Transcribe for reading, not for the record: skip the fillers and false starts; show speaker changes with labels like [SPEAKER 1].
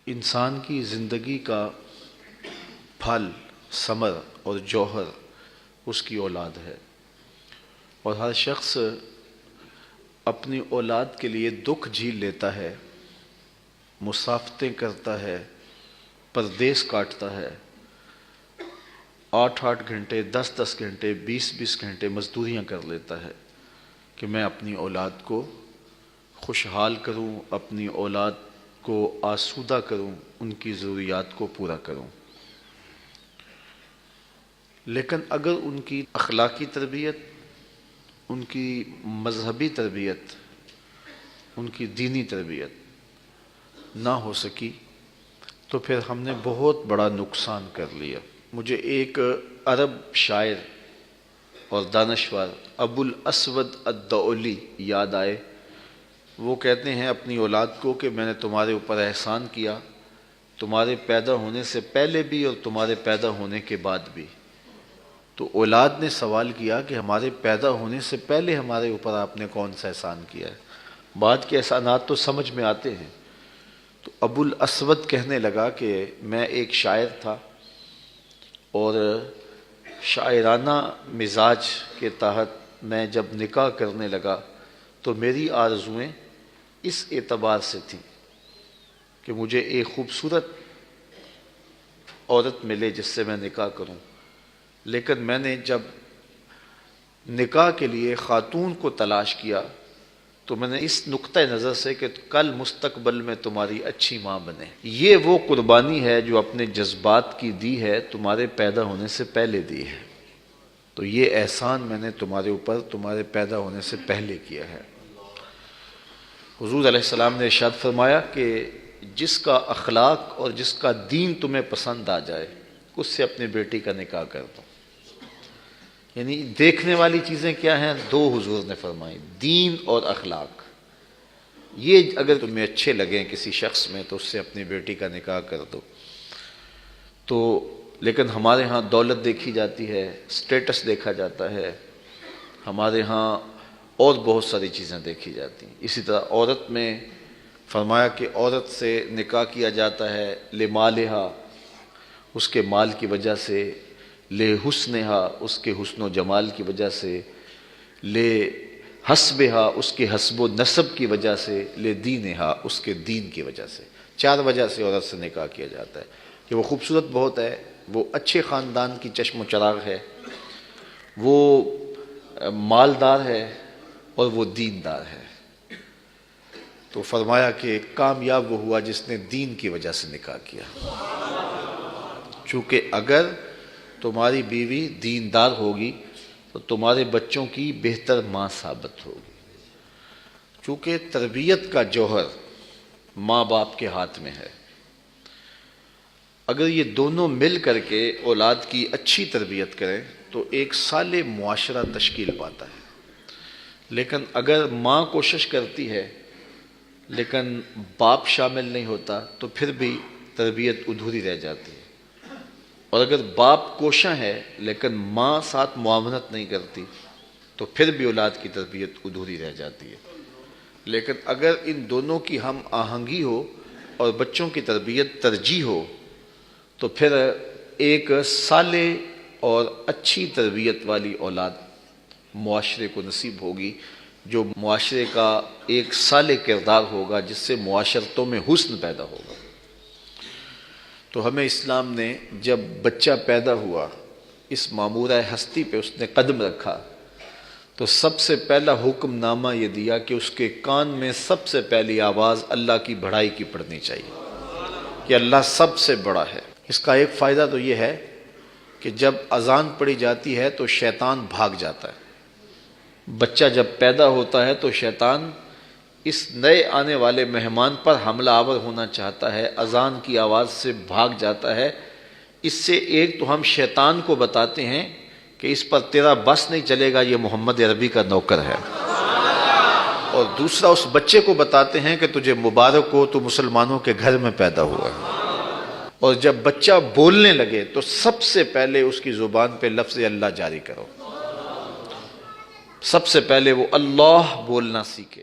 [SPEAKER 1] انسان کی زندگی کا پھل، ثمر اور جوہر اس کی اولاد ہے، اور ہر شخص اپنی اولاد کے لیے دکھ جھیل لیتا ہے، مسافتیں کرتا ہے، پردیس کاٹتا ہے، 8 گھنٹے، 10 گھنٹے، 20 گھنٹے مزدوریاں کر لیتا ہے کہ میں اپنی اولاد کو خوشحال کروں، اپنی اولاد کو آسودہ کروں، ان کی ضروریات کو پورا کروں۔ لیکن اگر ان کی اخلاقی تربیت، ان کی مذہبی تربیت، ان کی دینی تربیت نہ ہو سکی تو پھر ہم نے بہت بڑا نقصان کر لیا۔ مجھے ایک عرب شاعر اور دانشور ابو الاسود الدؤلی یاد آئے۔ وہ کہتے ہیں اپنی اولاد کو کہ میں نے تمہارے اوپر احسان کیا، تمہارے پیدا ہونے سے پہلے بھی اور تمہارے پیدا ہونے کے بعد بھی۔ تو اولاد نے سوال کیا کہ ہمارے پیدا ہونے سے پہلے ہمارے اوپر آپ نے کون سا احسان کیا ہے؟ بعد کے احسانات تو سمجھ میں آتے ہیں۔ تو ابو الاسود کہنے لگا کہ میں ایک شاعر تھا، اور شاعرانہ مزاج کے تحت میں جب نکاح کرنے لگا تو میری آرزوئیں اس اعتبار سے تھیں کہ مجھے ایک خوبصورت عورت ملے جس سے میں نکاح کروں، لیکن میں نے جب نکاح کے لیے خاتون کو تلاش کیا تو میں نے اس نقطہ نظر سے کہ کل مستقبل میں تمہاری اچھی ماں بنے، یہ وہ قربانی ہے جو اپنے جذبات کی دی ہے، تمہارے پیدا ہونے سے پہلے دی ہے، تو یہ احسان میں نے تمہارے اوپر تمہارے پیدا ہونے سے پہلے کیا ہے۔ حضور علیہ السلام نے ارشاد فرمایا کہ جس کا اخلاق اور جس کا دین تمہیں پسند آ جائے اس سے اپنی بیٹی کا نکاح کر دو۔ یعنی دیکھنے والی چیزیں کیا ہیں؟ دو حضور نے فرمائی، دین اور اخلاق۔ یہ اگر تمہیں اچھے لگیں کسی شخص میں تو اس سے اپنی بیٹی کا نکاح کر دو۔ تو لیکن ہمارے ہاں دولت دیکھی جاتی ہے، سٹیٹس دیکھا جاتا ہے، ہمارے ہاں اور بہت ساری چیزیں دیکھی جاتی ہیں۔ اسی طرح عورت میں فرمایا کہ عورت سے نکاح کیا جاتا ہے لمالہا، اس کے مال کی وجہ سے، لے حسنہا، اس کے حسن و جمال کی وجہ سے، لے حسبہا، اس کے حسب و نسب کی وجہ سے، لے دینہا، اس کے دین کی وجہ سے۔ 4 وجہ سے عورت سے نکاح کیا جاتا ہے کہ وہ خوبصورت بہت ہے، وہ اچھے خاندان کی چشم و چراغ ہے، وہ مالدار ہے، اور وہ دیندار ہے۔ تو فرمایا کہ کامیاب وہ ہوا جس نے دین کی وجہ سے نکاح کیا، چونکہ اگر تمہاری بیوی دیندار ہوگی تو تمہارے بچوں کی بہتر ماں ثابت ہوگی، چونکہ تربیت کا جوہر ماں باپ کے ہاتھ میں ہے۔ اگر یہ دونوں مل کر کے اولاد کی اچھی تربیت کریں تو ایک صالح معاشرہ تشکیل پاتا ہے، لیکن اگر ماں کوشش کرتی ہے لیکن باپ شامل نہیں ہوتا تو پھر بھی تربیت ادھوری رہ جاتی ہے، اور اگر باپ کوشاں ہے لیکن ماں ساتھ معاونت نہیں کرتی تو پھر بھی اولاد کی تربیت ادھوری رہ جاتی ہے۔ لیکن اگر ان دونوں کی ہم آہنگی ہو اور بچوں کی تربیت ترجیح ہو تو پھر ایک صالح اور اچھی تربیت والی اولاد معاشرے کو نصیب ہوگی، جو معاشرے کا ایک صالح کردار ہوگا، جس سے معاشرتوں میں حسن پیدا ہوگا۔ تو ہمیں اسلام نے جب بچہ پیدا ہوا، اس معمورہ ہستی پہ اس نے قدم رکھا تو سب سے پہلا حکم نامہ یہ دیا کہ اس کے کان میں سب سے پہلی آواز اللہ کی بڑائی کی پڑنی چاہیے کہ اللہ سب سے بڑا ہے۔ اس کا ایک فائدہ تو یہ ہے کہ جب اذان پڑھی جاتی ہے تو شیطان بھاگ جاتا ہے۔ بچہ جب پیدا ہوتا ہے تو شیطان اس نئے آنے والے مہمان پر حملہ آور ہونا چاہتا ہے، اذان کی آواز سے بھاگ جاتا ہے۔ اس سے ایک تو ہم شیطان کو بتاتے ہیں کہ اس پر تیرا بس نہیں چلے گا، یہ محمد عربی کا نوکر ہے، اور دوسرا اس بچے کو بتاتے ہیں کہ تجھے مبارک ہو، تو مسلمانوں کے گھر میں پیدا ہوا ہے۔ اور جب بچہ بولنے لگے تو سب سے پہلے اس کی زبان پہ لفظ اللہ جاری کرو، سب سے پہلے وہ اللہ بولنا سیکھے۔